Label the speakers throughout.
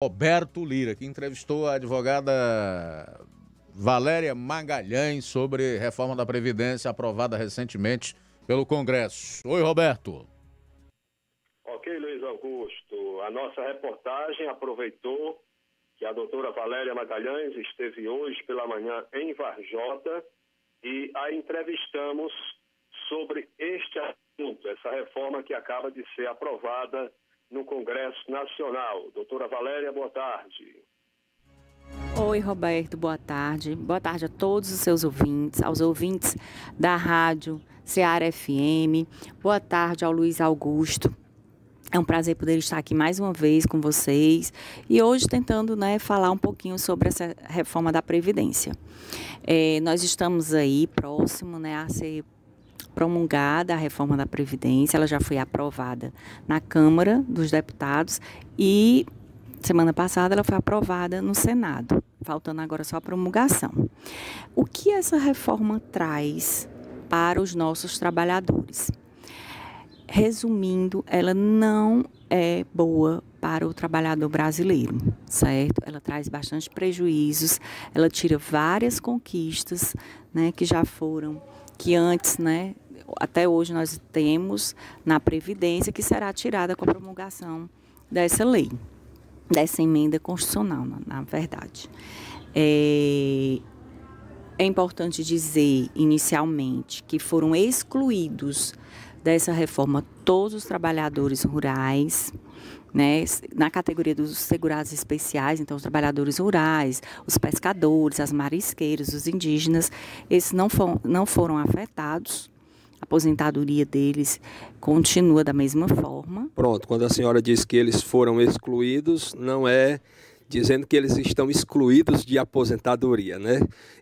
Speaker 1: Roberto Lira, que entrevistou a advogada Valéria Magalhães sobre reforma da Previdência aprovada recentemente pelo Congresso. Oi, Roberto.
Speaker 2: Ok, Luiz Augusto. A nossa reportagem aproveitou que a doutora Valéria Magalhães esteve hoje pela manhã em Varjota e a entrevistamos sobre este assunto, essa reforma que acaba de ser aprovada no Congresso Nacional. Doutora Valéria, boa tarde.
Speaker 3: Oi, Roberto, boa tarde. Boa tarde a todos os seus ouvintes, aos ouvintes da rádio Ceará FM. Boa tarde ao Luiz Augusto. É um prazer poder estar aqui mais uma vez com vocês e hoje tentando, falar um pouquinho sobre essa reforma da Previdência. Nós estamos aí próximo, a ser promulgada a reforma da Previdência. Ela já foi aprovada na Câmara dos Deputados e semana passada ela foi aprovada no Senado, faltando agora só a promulgação. O que essa reforma traz para os nossos trabalhadores? Resumindo, ela não é boa para o trabalhador brasileiro, certo? Ela traz bastante prejuízos, ela tira várias conquistas, que já foram, que antes, até hoje nós temos na Previdência, que será tirada com a promulgação dessa lei, dessa emenda constitucional, na verdade. É importante dizer, inicialmente, que foram excluídos dessa reforma todos os trabalhadores rurais, na categoria dos segurados especiais, então os trabalhadores rurais, os pescadores, as marisqueiras, os indígenas, esses não foram afetados. A aposentadoria deles continua da mesma forma.
Speaker 4: Pronto, quando a senhora diz que eles foram excluídos, não é dizendo que eles estão excluídos de aposentadoria,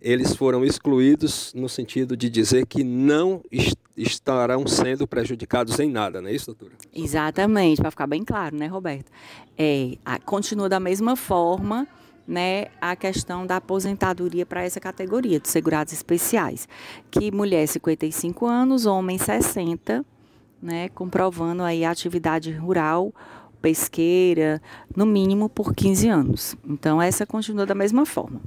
Speaker 4: Eles foram excluídos no sentido de dizer que não estarão sendo prejudicados em nada, não é isso, doutora?
Speaker 3: Exatamente, para ficar bem claro, Roberto? Continua da mesma forma, a questão da aposentadoria para essa categoria de segurados especiais, que mulher 55 anos, homem 60, comprovando aí a atividade rural, pesqueira, no mínimo por 15 anos. Então, essa continua da mesma forma.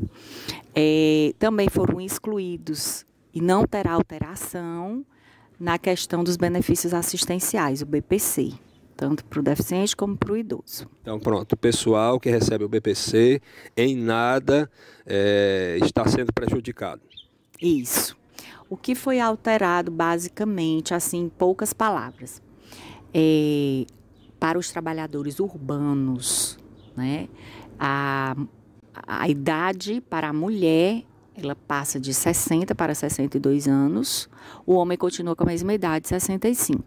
Speaker 3: Também foram excluídos, e não terá alteração, na questão dos benefícios assistenciais, o BPC, tanto para o deficiente como para o idoso.
Speaker 4: Então, pronto, o pessoal que recebe o BPC, em nada, está sendo prejudicado.
Speaker 3: Isso. O que foi alterado, basicamente, assim, em poucas palavras, para os trabalhadores urbanos, a idade para a mulher, ela passa de 60 para 62 anos, o homem continua com a mesma idade, 65.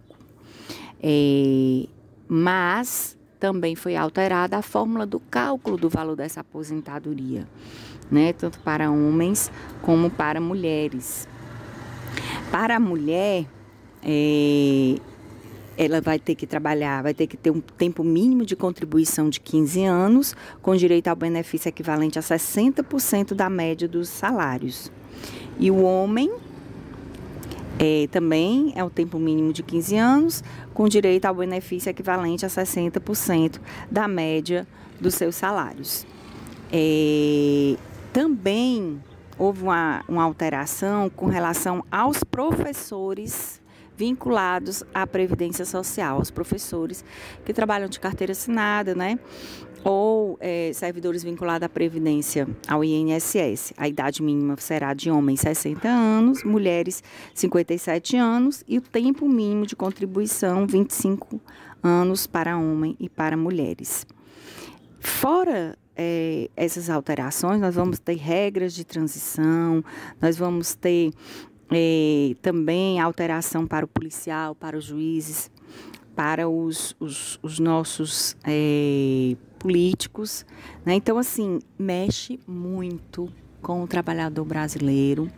Speaker 3: Mas também foi alterada a fórmula do cálculo do valor dessa aposentadoria, tanto para homens como para mulheres. Para a mulher, ela vai ter que trabalhar, vai ter que ter um tempo mínimo de contribuição de 15 anos, com direito ao benefício equivalente a 60% da média dos salários. E o homem também é o tempo mínimo de 15 anos, com direito ao benefício equivalente a 60% da média dos seus salários. Também houve uma alteração com relação aos professores vinculados à Previdência Social, os professores que trabalham de carteira assinada, ou servidores vinculados à Previdência, ao INSS. A idade mínima será de homens 60 anos, mulheres 57 anos e o tempo mínimo de contribuição 25 anos para homem e para mulheres. Fora essas alterações, nós vamos ter regras de transição, nós vamos ter também alteração para o policial, para os juízes, para os nossos políticos. Então, assim, mexe muito com o trabalhador brasileiro,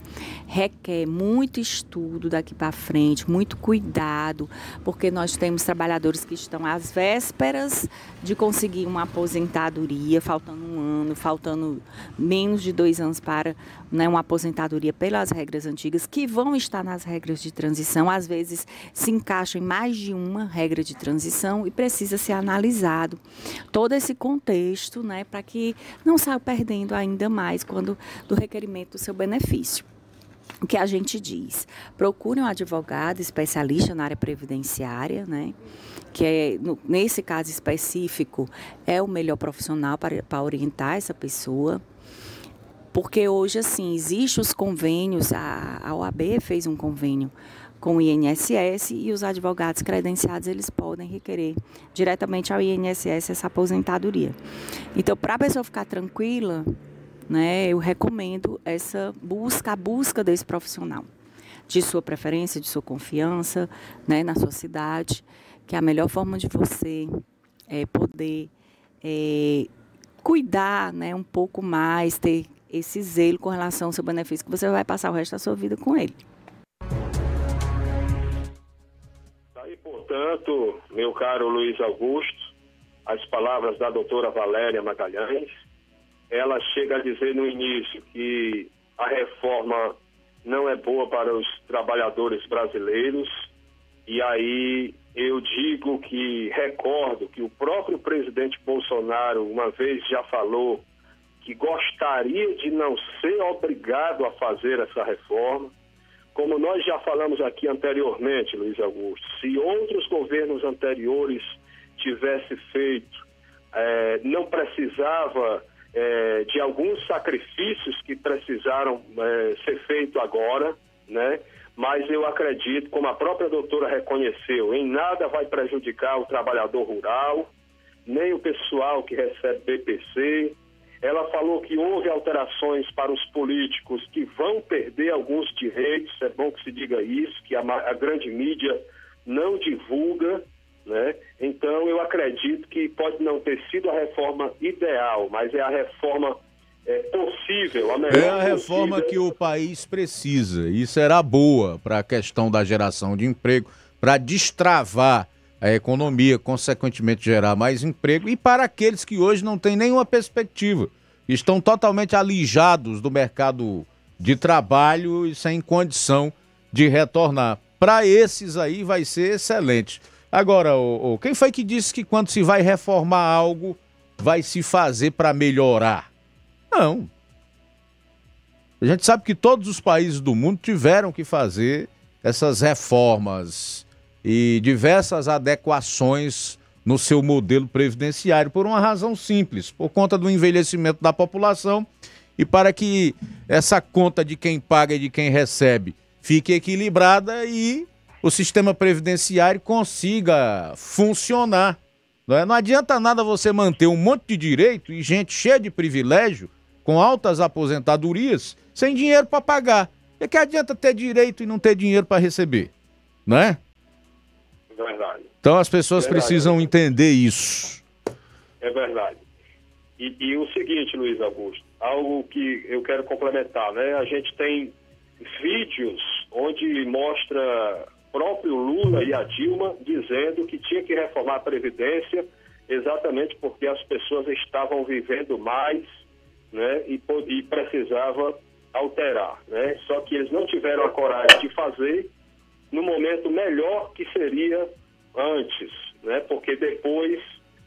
Speaker 3: requer muito estudo daqui para frente, muito cuidado, porque nós temos trabalhadores que estão às vésperas de conseguir uma aposentadoria, faltando um ano, faltando menos de 2 anos para, né, uma aposentadoria pelas regras antigas, que vão estar nas regras de transição, às vezes se encaixam em mais de uma regra de transição e precisa ser analisado todo esse contexto, né, para que não saia perdendo ainda mais quando do requerimento do seu benefício. O que a gente diz? Procure um advogado especialista na área previdenciária, né? Que é, nesse caso específico, é o melhor profissional para orientar essa pessoa. Porque hoje, assim, existem os convênios, a OAB fez um convênio com o INSS e os advogados credenciados, eles podem requerer diretamente ao INSS essa aposentadoria. Então, para a pessoa ficar tranquila, né, eu recomendo a busca desse profissional, de sua preferência, de sua confiança, né, na sua cidade, que é a melhor forma de você poder cuidar, né, um pouco mais, ter esse zelo com relação ao seu benefício, que você vai passar o resto da sua vida com ele.
Speaker 2: Aí, portanto, meu caro Luiz Augusto, as palavras da doutora Valéria Magalhães. Ela chega a dizer no início que a reforma não é boa para os trabalhadores brasileiros, e aí eu digo que recordo que o próprio presidente Bolsonaro uma vez já falou que gostaria de não ser obrigado a fazer essa reforma. Como nós já falamos aqui anteriormente, Luiz Augusto, se outros governos anteriores tivessem feito, não precisava de alguns sacrifícios que precisaram ser feitos agora, né? Mas eu acredito, como a própria doutora reconheceu, em nada vai prejudicar o trabalhador rural, nem o pessoal que recebe BPC. Ela falou que houve alterações para os políticos que vão perder alguns direitos, é bom que se diga isso, que a grande mídia não divulga, né? Então eu acredito que pode não ter sido a reforma ideal, mas é a reforma possível, a melhor.
Speaker 1: É a reforma que o país precisa e será boa para a questão da geração de emprego, para destravar a economia, consequentemente gerar mais emprego, e para aqueles que hoje não têm nenhuma perspectiva, estão totalmente alijados do mercado de trabalho e sem condição de retornar. Para esses aí vai ser excelente. Agora, quem foi que disse que quando se vai reformar algo, vai se fazer para melhorar? Não. A gente sabe que todos os países do mundo tiveram que fazer essas reformas e diversas adequações no seu modelo previdenciário por uma razão simples, por conta do envelhecimento da população e para que essa conta de quem paga e de quem recebe fique equilibrada e o sistema previdenciário consiga funcionar. Não adianta nada você manter um monte de direito e gente cheia de privilégio, com altas aposentadorias, sem dinheiro para pagar. E que adianta ter direito e não ter dinheiro para receber? Não é?
Speaker 2: Verdade.
Speaker 1: Então as pessoas precisam entender isso.
Speaker 2: É verdade. E o seguinte, Luiz Augusto, algo que eu quero complementar, né? A gente tem vídeos onde mostra próprio Lula e a Dilma dizendo que tinha que reformar a Previdência exatamente porque as pessoas estavam vivendo mais, né, e precisava alterar, né? Só que eles não tiveram a coragem de fazer no momento melhor que seria antes, né? Porque depois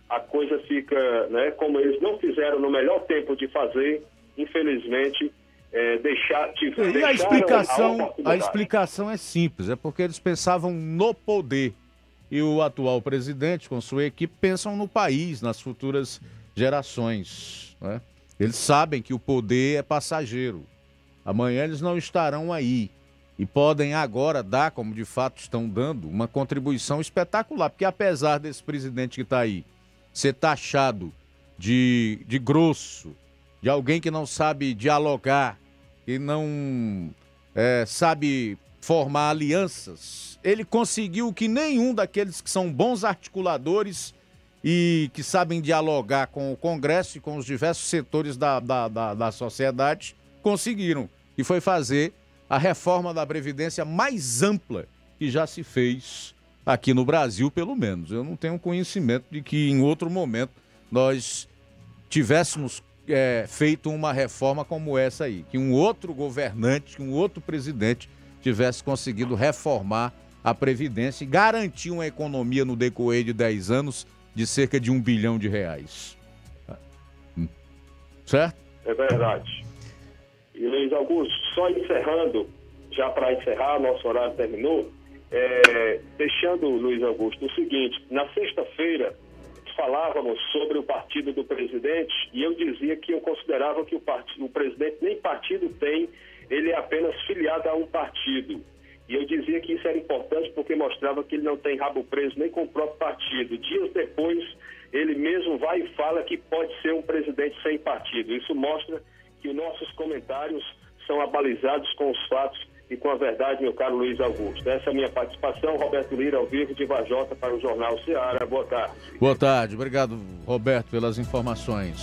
Speaker 2: a coisa fica, né, como eles não fizeram no melhor tempo de fazer, infelizmente
Speaker 1: e a explicação é simples, é porque eles pensavam no poder. E o atual presidente, com sua equipe, pensam no país, nas futuras gerações, né? Eles sabem que o poder é passageiro. Amanhã eles não estarão aí. E podem agora dar, como de fato estão dando, uma contribuição espetacular. Porque apesar desse presidente que está aí ser taxado de grosso, de alguém que não sabe dialogar, que não sabe formar alianças, ele conseguiu que nenhum daqueles que são bons articuladores e que sabem dialogar com o Congresso e com os diversos setores da sociedade conseguiram, e foi fazer a reforma da Previdência mais ampla que já se fez aqui no Brasil, pelo menos. Eu não tenho conhecimento de que em outro momento nós tivéssemos feito uma reforma como essa aí, que um outro governante, que um outro presidente tivesse conseguido reformar a Previdência e garantir uma economia no decorrer de 10 anos de cerca de R$1 bilhão. Certo?
Speaker 2: É verdade. E Luiz Augusto, só encerrando, já para encerrar, nosso horário terminou, deixando, Luiz Augusto, o seguinte: na sexta-feira falávamos sobre o partido do presidente e eu dizia que eu considerava que o presidente nem partido tem, ele é apenas filiado a um partido. E eu dizia que isso era importante porque mostrava que ele não tem rabo preso nem com o próprio partido. Dias depois, ele mesmo vai e fala que pode ser um presidente sem partido. Isso mostra que os nossos comentários são abalizados com os fatos e com a verdade, meu caro Luiz Augusto. Essa é a minha participação. Roberto Lira, ao vivo de Varjota, para o Jornal Ceará. Boa tarde.
Speaker 1: Boa tarde. Obrigado, Roberto, pelas informações.